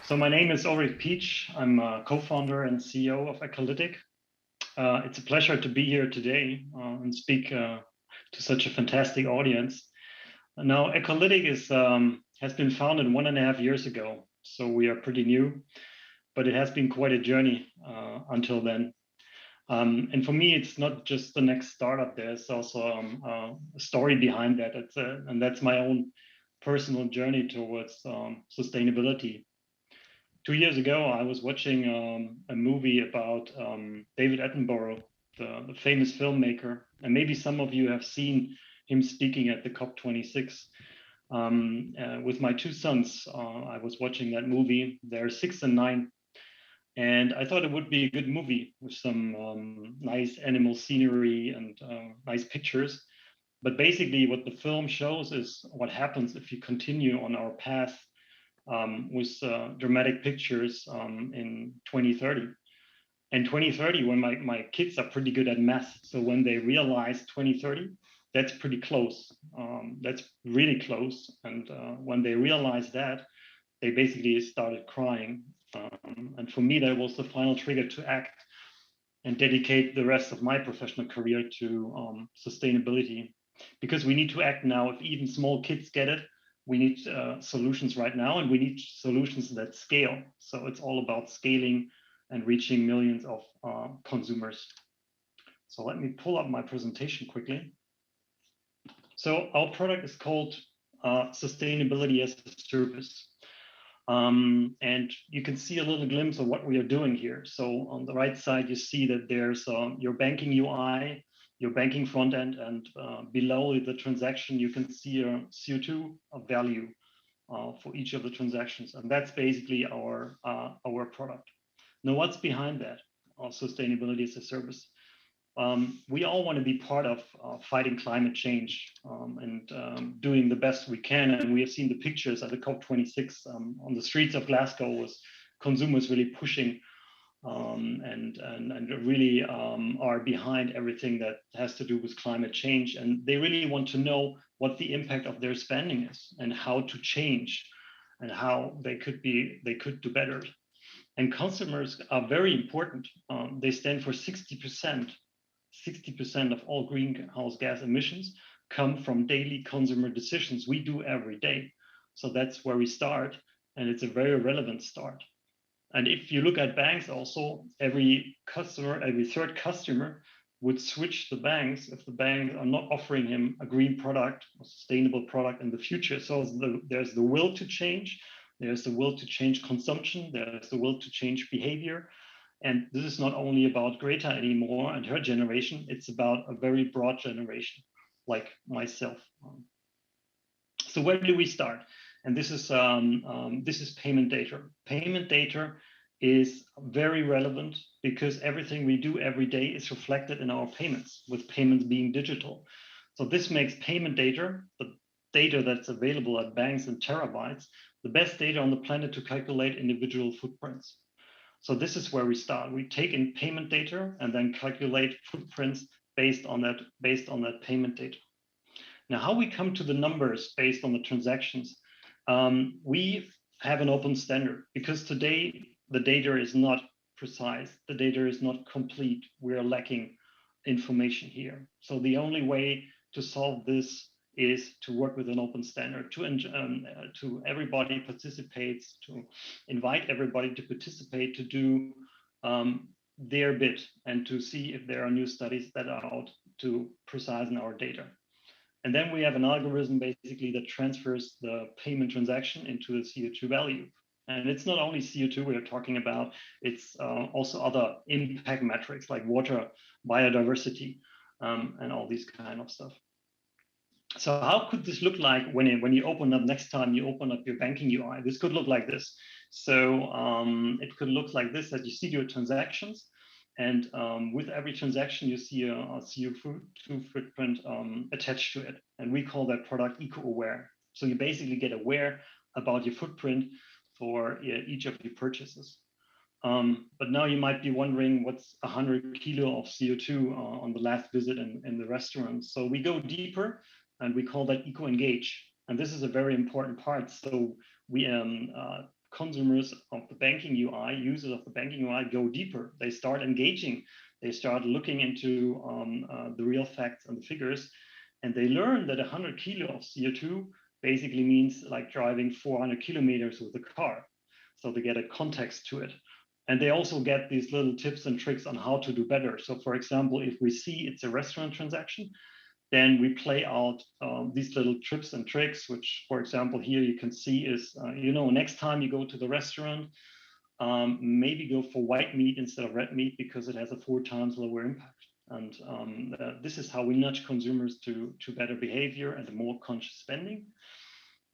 So my name is Ulrich Pietsch. I'm a co-founder and CEO of Ecolytiq. It's a pleasure to be here today and speak to such a fantastic audience. Now, Ecolytiq has been founded 1.5 years ago, so we are pretty new, but it has been quite a journey until then. And for me, it's not just the next startup. There's also a story behind that. And that's my own personal journey towards sustainability. 2 years ago, I was watching a movie about David Attenborough, the famous filmmaker, and maybe some of you have seen him speaking at the COP26. With my two sons, I was watching that movie. They're 6 and 9, and I thought it would be a good movie with some nice animal scenery and nice pictures. But basically, what the film shows is what happens if you continue on our path with dramatic pictures in 2030. And 2030, when my kids are pretty good at math, so when they realize 2030, that's pretty close. That's really close. And when they realized that, they basically started crying. And for me, that was the final trigger to act and dedicate the rest of my professional career to sustainability. Because we need to act now. If even small kids get it, we need solutions right now, and we need solutions that scale. So it's all about scaling and reaching millions of consumers. So let me pull up my presentation quickly. So our product is called Sustainability as a Service. And you can see a little glimpse of what we are doing here. So on the right side, you see that there's your banking UI, your banking front end, and below the transaction, you can see a CO2 value for each of the transactions. And that's basically our product. Now, what's behind that? Sustainability as a service. We all want to be part of fighting climate change and doing the best we can. And we have seen the pictures at the COP26 on the streets of Glasgow with consumers really pushing and really are behind everything that has to do with climate change. And they really want to know what the impact of their spending is and how to change and how they could do better. And consumers are very important. They stand for 60% of all greenhouse gas emissions come from daily consumer decisions we do every day. So that's where we start, and it's a very relevant start. And if you look at banks also, every third customer would switch the banks if the banks are not offering him a green product, a sustainable product in the future. So there's the will to change, there's the will to change consumption, there's the will to change behavior. And this is not only about Greta anymore and her generation, it's about a very broad generation like myself. So where do we start? And this is payment data. Payment data is very relevant because everything we do every day is reflected in our payments, with payments being digital. So this makes payment data, the data that's available at banks in terabytes, the best data on the planet to calculate individual footprints. So this is where we start. We take in payment data and then calculate footprints based on that payment data. Now, how we come to the numbers based on the transactions, we have an open standard because today the data is not precise, the data is not complete. We are lacking information here. So the only way to solve this is to work with an open standard, to everybody participates, to invite everybody to participate, to do their bit and to see if there are new studies that are out to precise our data. And then we have an algorithm basically that transfers the payment transaction into the CO2 value. And it's not only CO2 we are talking about, it's also other impact metrics like water, biodiversity, and all these kind of stuff. So how could this look like when you open up next time you open up your banking UI? This could look like this. So it could look like this, that you see your transactions. And with every transaction, you see a CO2 footprint attached to it. And we call that product Eco-Aware. So you basically get aware about your footprint for each of your purchases. But now you might be wondering what's 100 kilo of CO2 on the last visit in the restaurant. So we go deeper and we call that Eco-Engage. And this is a very important part. So we consumers of the banking UI, users of the banking UI, go deeper. They start engaging. They start looking into the real facts and the figures, and they learn that 100 kilo of CO2 basically means like driving 400 kilometers with a car. So they get a context to it. And they also get these little tips and tricks on how to do better. So for example, if we see it's a restaurant transaction, then we play out these little tips and tricks, which, for example, here you can see is, next time you go to the restaurant, maybe go for white meat instead of red meat because it has a 4 times lower impact. And this is how we nudge consumers to better behavior and more conscious spending.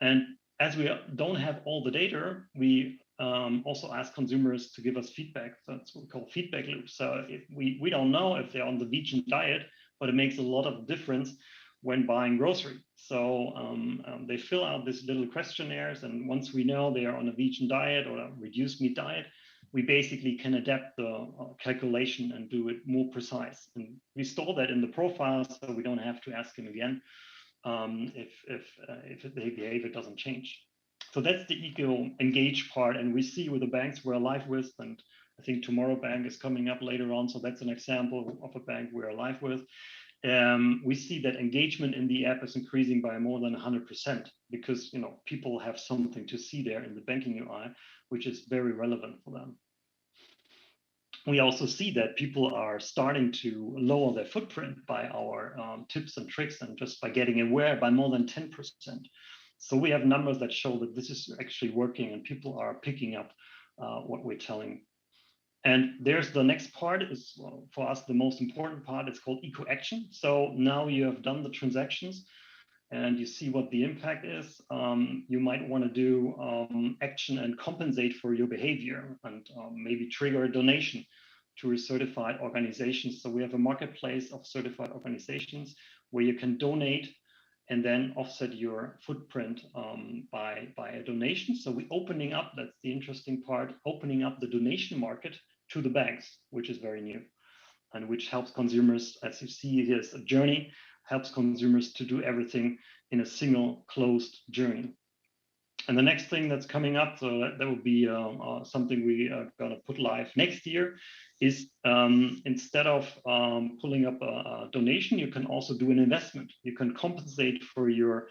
And as we don't have all the data, we also ask consumers to give us feedback. That's what we call feedback loops. So if we don't know if they're on the vegan diet, but it makes a lot of difference when buying grocery. So they fill out these little questionnaires, and once we know they are on a vegan diet or a reduced meat diet, we basically can adapt the calculation and do it more precise. And we store that in the profile, so we don't have to ask him again if the behavior doesn't change. So that's the eco engage part, and we see with the banks we're live with, and I think Tomorrow Bank is coming up later on. So that's an example of a bank we're live with. We see that engagement in the app is increasing by more than 100% because people have something to see there in the banking UI, which is very relevant for them. We also see that people are starting to lower their footprint by our tips and tricks, and just by getting aware by more than 10%. So we have numbers that show that this is actually working and people are picking up what we're telling. And there's the next part is for us the most important part. It's called Ecoaction. So now you have done the transactions and you see what the impact is. You might want to do action and compensate for your behavior, and maybe trigger a donation to a certified organization. So we have a marketplace of certified organizations where you can donate and then offset your footprint by a donation. So we're opening up, that's the interesting part, opening up the donation market to the banks, which is very new, and which helps consumers, as you see here's a journey, helps consumers to do everything in a single closed journey. And the next thing that's coming up, so that will be something we are going to put live next year, is instead of pulling up a donation, you can also do an investment. You can compensate for your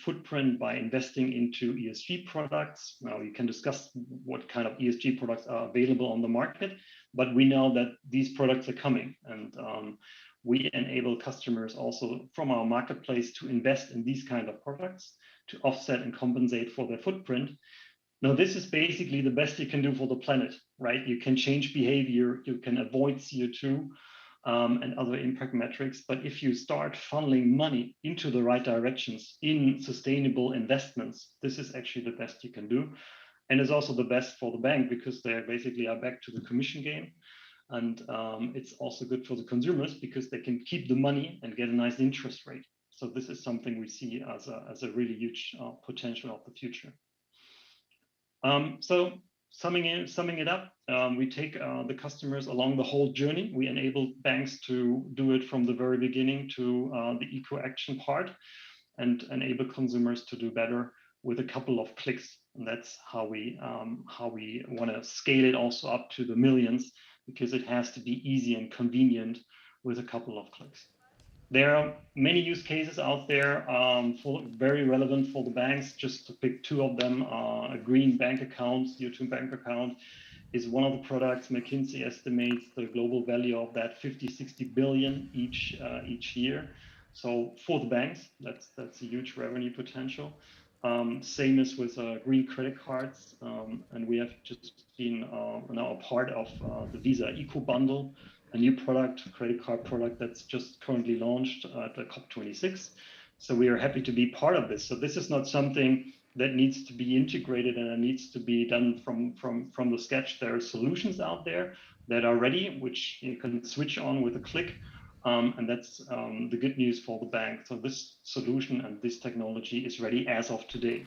footprint by investing into ESG products. Now you can discuss what kind of ESG products are available on the market, but we know that these products are coming, and we enable customers also from our marketplace to invest in these kind of products to offset and compensate for their footprint. Now, this is basically the best you can do for the planet, right? You can change behavior, you can avoid CO2 and other impact metrics. But if you start funneling money into the right directions in sustainable investments, this is actually the best you can do. And it's also the best for the bank because they basically are back to the commission game. And it's also good for the consumers because they can keep the money and get a nice interest rate. So this is something we see as a really huge potential of the future. So summing it up, we take the customers along the whole journey. We enable banks to do it from the very beginning to the Ecoaction part, and enable consumers to do better with a couple of clicks. And that's how we want to scale it also up to the millions, because it has to be easy and convenient with a couple of clicks. There are many use cases out there very relevant for the banks. Just to pick two of them, a green bank account, CO2 bank account is one of the products. McKinsey estimates the global value of that 50-60 billion each year. So for the banks, that's a huge revenue potential. Same as with green credit cards, and we have just been now a part of the Visa Eco Bundle, a new product, credit card product that's just currently launched at the COP26. So we are happy to be part of this. So this is not something that needs to be integrated and it needs to be done from the sketch. There are solutions out there that are ready, which you can switch on with a click. And that's the good news for the bank. So this solution and this technology is ready as of today.